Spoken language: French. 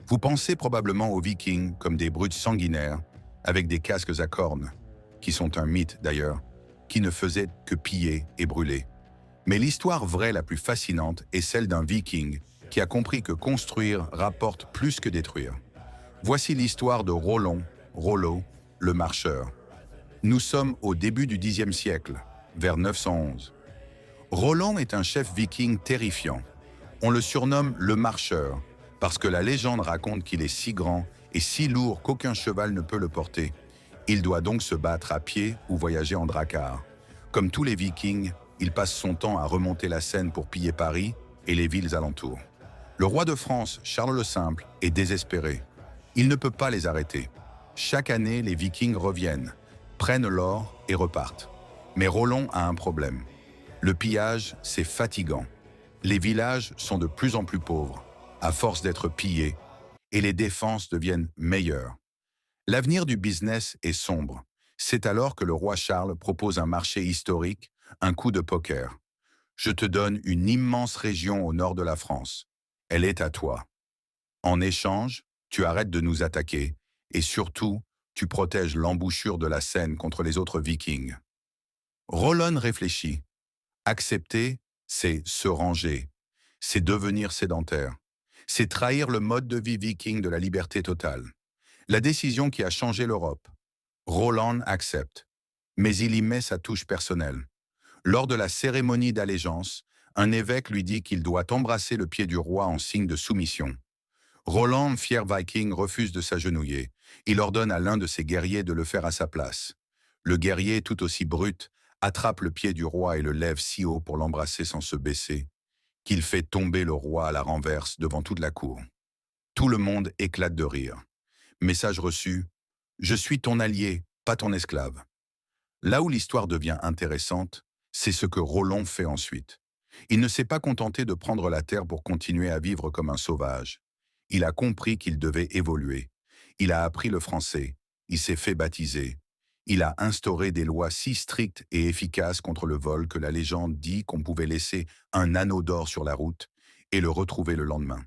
Vous pensez probablement aux Vikings comme des brutes sanguinaires, avec des casques à cornes, qui sont un mythe d'ailleurs, qui ne faisaient que piller et brûler. Mais l'histoire vraie la plus fascinante est celle d'un Viking qui a compris que construire rapporte plus que détruire. Voici l'histoire de Rollo, le marcheur. Nous sommes au début du Xe siècle, vers 911. Roland est un chef viking terrifiant. On le surnomme le marcheur, parce que la légende raconte qu'il est si grand et si lourd qu'aucun cheval ne peut le porter. Il doit donc se battre à pied ou voyager en drakkar. Comme tous les vikings, il passe son temps à remonter la Seine pour piller Paris et les villes alentours. Le roi de France, Charles le Simple, est désespéré. Il ne peut pas les arrêter. Chaque année, les vikings reviennent, prennent l'or et repartent. Mais Roland a un problème. Le pillage, c'est fatigant. Les villages sont de plus en plus pauvres, à force d'être pillés, et les défenses deviennent meilleures. L'avenir du business est sombre. C'est alors que le roi Charles propose un marché historique, un coup de poker. Je te donne une immense région au nord de la France. Elle est à toi. En échange, tu arrêtes de nous attaquer, et surtout, tu protèges l'embouchure de la Seine contre les autres vikings. Roland réfléchit. Accepter, c'est se ranger, c'est devenir sédentaire, c'est trahir le mode de vie viking de la liberté totale. La décision qui a changé l'Europe. Roland accepte, mais il y met sa touche personnelle. Lors de la cérémonie d'allégeance, un évêque lui dit qu'il doit embrasser le pied du roi en signe de soumission. Roland, fier viking, refuse de s'agenouiller. Il ordonne à l'un de ses guerriers de le faire à sa place. Le guerrier, tout aussi brut, attrape le pied du roi et le lève si haut pour l'embrasser sans se baisser, qu'il fait tomber le roi à la renverse devant toute la cour. Tout le monde éclate de rire. Message reçu, je suis ton allié, pas ton esclave. Là où l'histoire devient intéressante, c'est ce que Roland fait ensuite. Il ne s'est pas contenté de prendre la terre pour continuer à vivre comme un sauvage. Il a compris qu'il devait évoluer. Il a appris le français. Il s'est fait baptiser. Il a instauré des lois si strictes et efficaces contre le vol que la légende dit qu'on pouvait laisser un anneau d'or sur la route et le retrouver le lendemain.